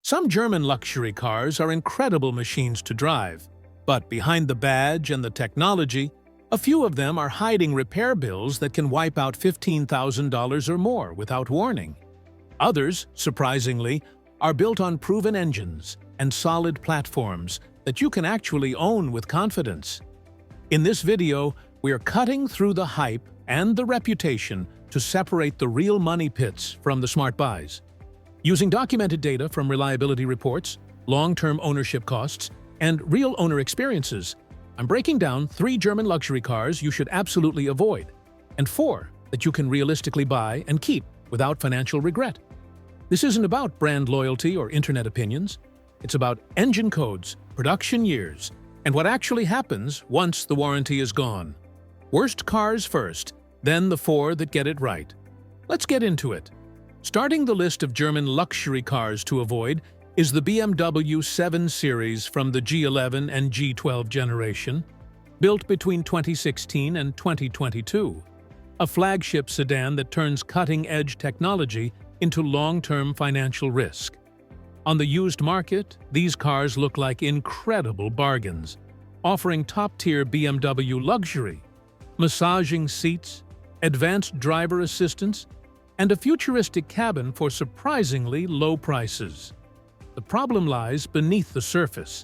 Some German luxury cars are incredible machines to drive, but behind the badge and the technology, a few of them are hiding repair bills that can wipe out $15,000 or more without warning. Others, surprisingly, are built on proven engines and solid platforms that you can actually own with confidence. In this video, we are cutting through the hype and the reputation to separate the real money pits from the smart buys. Using documented data from reliability reports, long-term ownership costs, and real owner experiences, I'm breaking down 3 German luxury cars you should absolutely avoid, and 4 that you can realistically buy and keep without financial regret. This isn't about brand loyalty or internet opinions. It's about engine codes, production years, and what actually happens once the warranty is gone. Worst cars first, then the 4 that get it right. Let's get into it. Starting the list of German luxury cars to avoid is the BMW 7 Series from the G11 and G12 generation, built between 2016 and 2022, a flagship sedan that turns cutting-edge technology into long-term financial risk. On the used market, these cars look like incredible bargains, offering top-tier BMW luxury, massaging seats, advanced driver assistance, and a futuristic cabin for surprisingly low prices. The problem lies beneath the surface.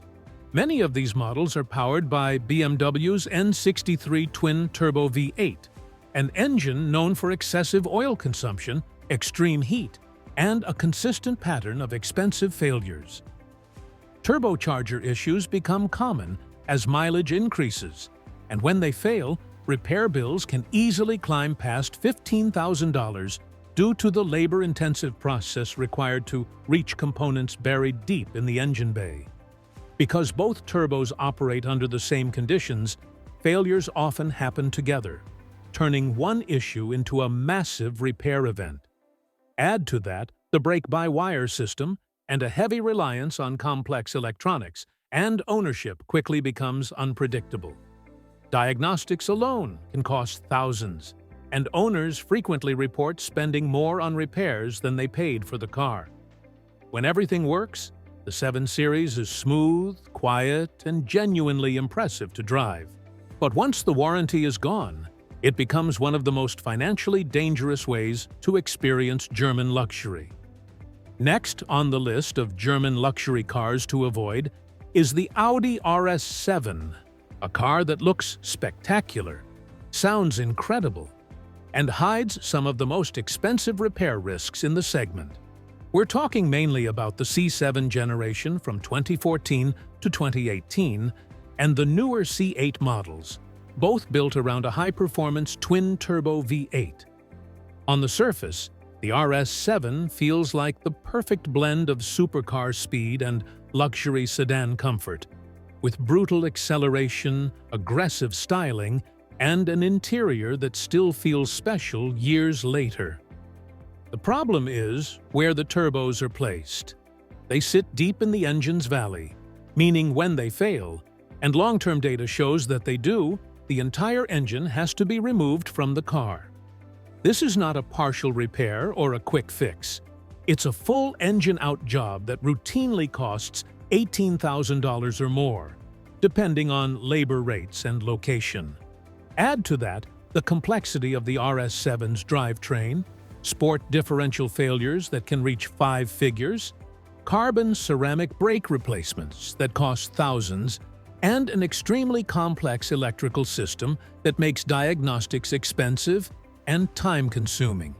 Many of these models are powered by BMW's N63 twin-turbo V8, an engine known for excessive oil consumption, extreme heat, and a consistent pattern of expensive failures. Turbocharger issues become common as mileage increases, and when they fail, repair bills can easily climb past $15,000 due to the labor-intensive process required to reach components buried deep in the engine bay. Because both turbos operate under the same conditions, failures often happen together, turning one issue into a massive repair event. Add to that the brake-by-wire system and a heavy reliance on complex electronics, and ownership quickly becomes unpredictable. Diagnostics alone can cost thousands, and owners frequently report spending more on repairs than they paid for the car. When everything works, the 7 Series is smooth, quiet, and genuinely impressive to drive. But once the warranty is gone, it becomes one of the most financially dangerous ways to experience German luxury. Next on the list of German luxury cars to avoid is the Audi RS7, a car that looks spectacular, sounds incredible, and hides some of the most expensive repair risks in the segment. We're talking mainly about the C7 generation from 2014 to 2018 and the newer C8 models, both built around a high-performance twin-turbo V8. On the surface, the RS7 feels like the perfect blend of supercar speed and luxury sedan comfort, with brutal acceleration, aggressive styling, and an interior that still feels special years later. The problem is where the turbos are placed. They sit deep in the engine's valley, meaning when they fail, and long-term data shows that they do, the entire engine has to be removed from the car. This is not a partial repair or a quick fix. It's a full engine-out job that routinely costs $18,000 or more, depending on labor rates and location. Add to that the complexity of the RS7's drivetrain, sport differential failures that can reach 5 figures, carbon ceramic brake replacements that cost thousands, and an extremely complex electrical system that makes diagnostics expensive and time-consuming.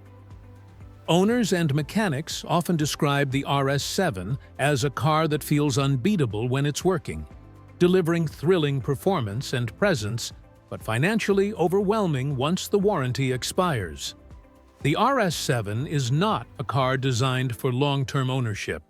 Owners and mechanics often describe the RS7 as a car that feels unbeatable when it's working, delivering thrilling performance and presence, but financially overwhelming once the warranty expires. The RS7 is not a car designed for long-term ownership.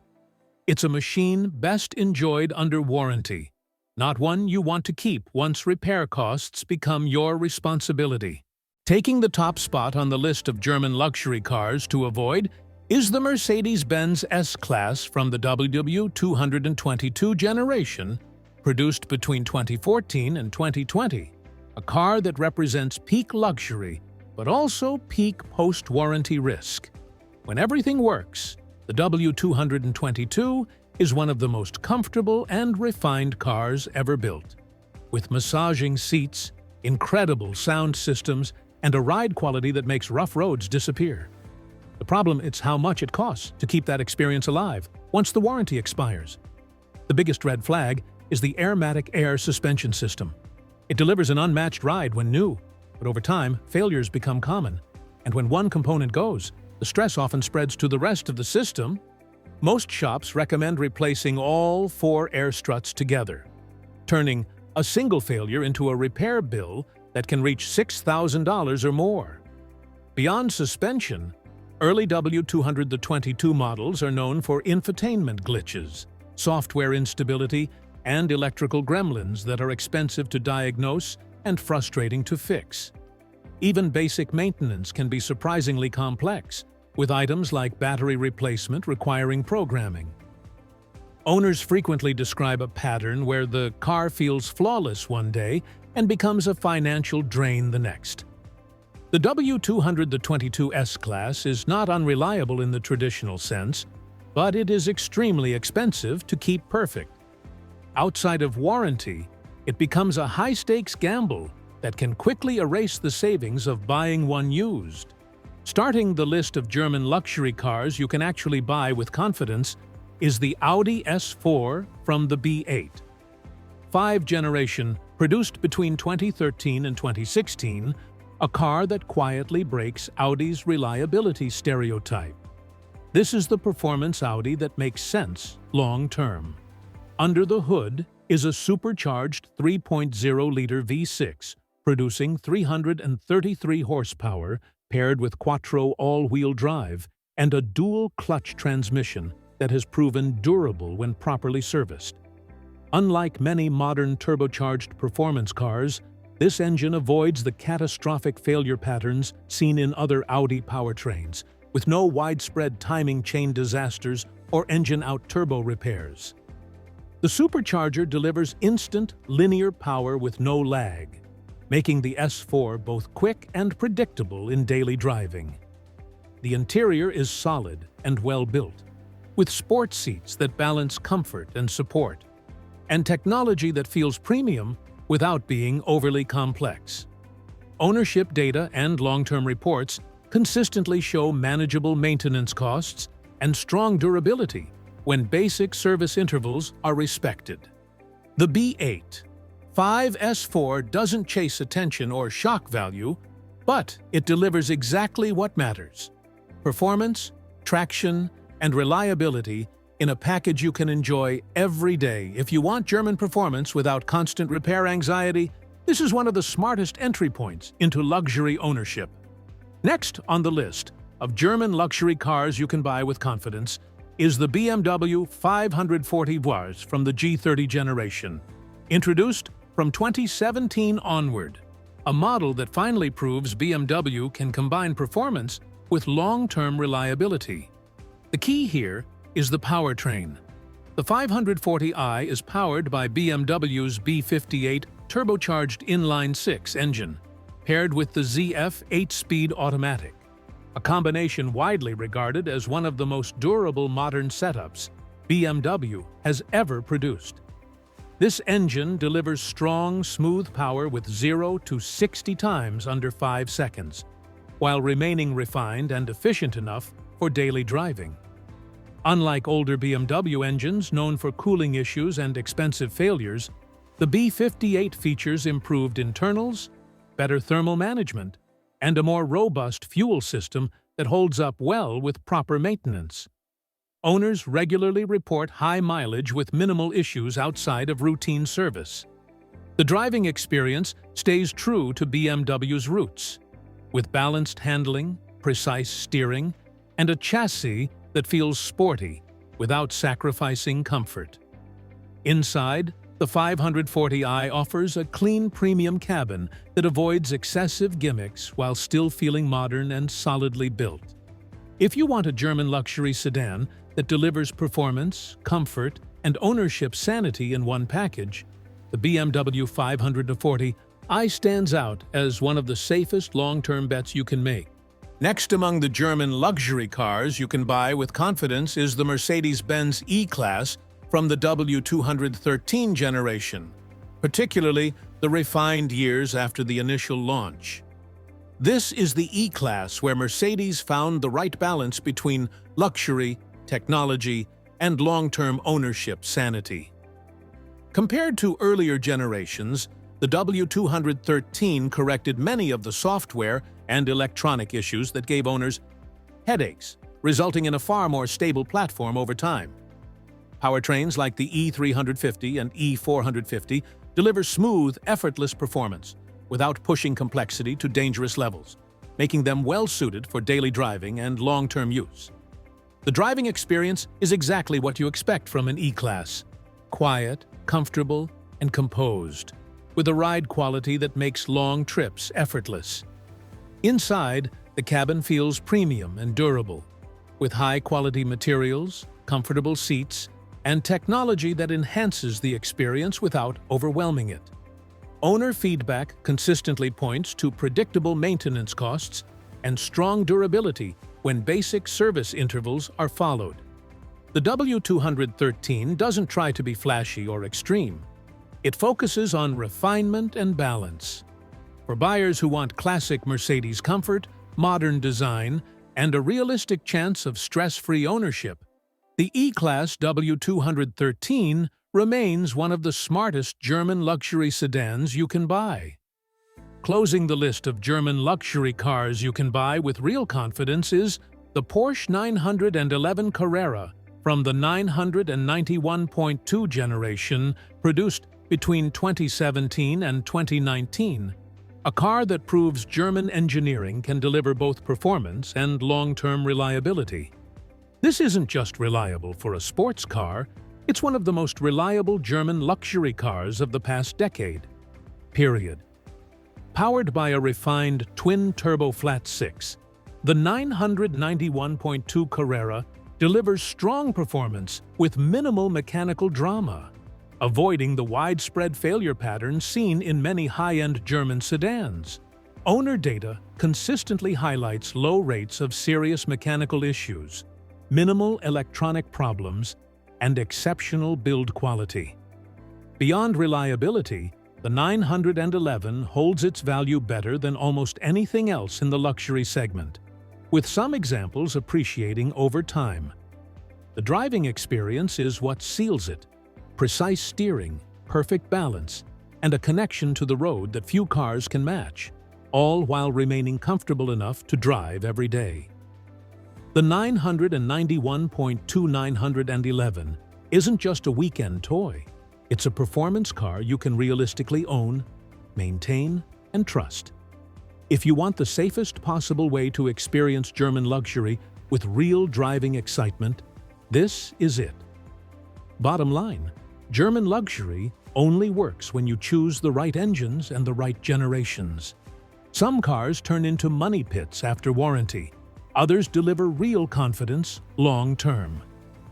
It's a machine best enjoyed under warranty, not one you want to keep once repair costs become your responsibility. Taking the top spot on the list of German luxury cars to avoid is the Mercedes-Benz S-Class from the W222 generation, produced between 2014 and 2020. A car that represents peak luxury, but also peak post-warranty risk. When everything works, the W222 is one of the most comfortable and refined cars ever built. With massaging seats, incredible sound systems, and a ride quality that makes rough roads disappear. The problem is how much it costs to keep that experience alive once the warranty expires. The biggest red flag is the Airmatic Air suspension system. It delivers an unmatched ride when new, but over time, failures become common. And when one component goes, the stress often spreads to the rest of the system. Most shops recommend replacing all 4 air struts together, turning a single failure into a repair bill that can reach $6,000 or more. Beyond suspension, early W222 models are known for infotainment glitches, software instability, and electrical gremlins that are expensive to diagnose and frustrating to fix. Even basic maintenance can be surprisingly complex, with items like battery replacement requiring programming. Owners frequently describe a pattern where the car feels flawless one day and becomes a financial drain the next. The W222 S-Class is not unreliable in the traditional sense, but it is extremely expensive to keep perfect. Outside of warranty, it becomes a high-stakes gamble that can quickly erase the savings of buying one used. Starting the list of German luxury cars you can actually buy with confidence is the Audi S4 from the B8. 5th generation, produced between 2013 and 2016, a car that quietly breaks Audi's reliability stereotype. This is the performance Audi that makes sense long-term. Under the hood is a supercharged 3.0-liter V6, producing 333 horsepower, paired with quattro all-wheel drive and a dual-clutch transmission that has proven durable when properly serviced. Unlike many modern turbocharged performance cars, this engine avoids the catastrophic failure patterns seen in other Audi powertrains, with no widespread timing chain disasters or engine-out turbo repairs. The supercharger delivers instant, linear power with no lag, making the S4 both quick and predictable in daily driving. The interior is solid and well-built, with sports seats that balance comfort and support, and technology that feels premium without being overly complex. Ownership data and long-term reports consistently show manageable maintenance costs and strong durability when basic service intervals are respected. The B8 S4 doesn't chase attention or shock value, but it delivers exactly what matters: performance, traction, and reliability in a package you can enjoy every day. If you want German performance without constant repair anxiety, this is one of the smartest entry points into luxury ownership. Next on the list of German luxury cars you can buy with confidence is the BMW 540 from the G30 generation. Introduced from 2017 onward, a model that finally proves BMW can combine performance with long-term reliability. The key here is the powertrain. The 540i is powered by BMW's B58 turbocharged inline-6 engine, paired with the ZF 8-speed automatic, a combination widely regarded as one of the most durable modern setups BMW has ever produced. This engine delivers strong, smooth power with 0 to 60 times under 5 seconds, while remaining refined and efficient enough for daily driving. Unlike older BMW engines known for cooling issues and expensive failures, the B58 features improved internals, better thermal management, and a more robust fuel system that holds up well with proper maintenance. Owners regularly report high mileage with minimal issues outside of routine service. The driving experience stays true to BMW's roots, with balanced handling, precise steering, and a chassis that feels sporty without sacrificing comfort. Inside, the 540i offers a clean premium cabin that avoids excessive gimmicks while still feeling modern and solidly built. If you want a German luxury sedan that delivers performance, comfort, and ownership sanity in one package, the BMW 540i stands out as one of the safest long-term bets you can make. Next among the German luxury cars you can buy with confidence is the Mercedes-Benz E-Class from the W213 generation, particularly the refined years after the initial launch. This is the E-Class where Mercedes found the right balance between luxury, technology, and long-term ownership sanity. Compared to earlier generations, the W213 corrected many of the software and electronic issues that gave owners headaches, resulting in a far more stable platform over time. Powertrains like the E350 and E450 deliver smooth, effortless performance without pushing complexity to dangerous levels, making them well-suited for daily driving and long-term use. The driving experience is exactly what you expect from an E-Class: quiet, comfortable, and composed, with a ride quality that makes long trips effortless. Inside, the cabin feels premium and durable, with high-quality materials, comfortable seats, and technology that enhances the experience without overwhelming it. Owner feedback consistently points to predictable maintenance costs and strong durability when basic service intervals are followed. The W213 doesn't try to be flashy or extreme. It focuses on refinement and balance. For buyers who want classic Mercedes comfort, modern design, and a realistic chance of stress-free ownership, the E-Class W213 remains one of the smartest German luxury sedans you can buy. Closing the list of German luxury cars you can buy with real confidence is the Porsche 911 Carrera from the 991.2 generation, produced between 2017 and 2019, a car that proves German engineering can deliver both performance and long-term reliability. This isn't just reliable for a sports car, it's one of the most reliable German luxury cars of the past decade. Period. Powered by a refined twin-turbo flat-six, the 991.2 Carrera delivers strong performance with minimal mechanical drama, avoiding the widespread failure patterns seen in many high-end German sedans. Owner data consistently highlights low rates of serious mechanical issues, minimal electronic problems, and exceptional build quality. Beyond reliability, the 911 holds its value better than almost anything else in the luxury segment, with some examples appreciating over time. The driving experience is what seals it: precise steering, perfect balance, and a connection to the road that few cars can match, all while remaining comfortable enough to drive every day. The 991.2 911 isn't just a weekend toy. It's a performance car you can realistically own, maintain, and trust. If you want the safest possible way to experience German luxury with real driving excitement, this is it. Bottom line, German luxury only works when you choose the right engines and the right generations. Some cars turn into money pits after warranty. Others deliver real confidence long-term.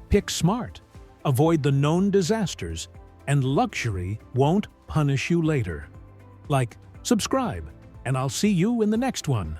Pick smart, avoid the known disasters, and luxury won't punish you later. Like, subscribe, and I'll see you in the next one.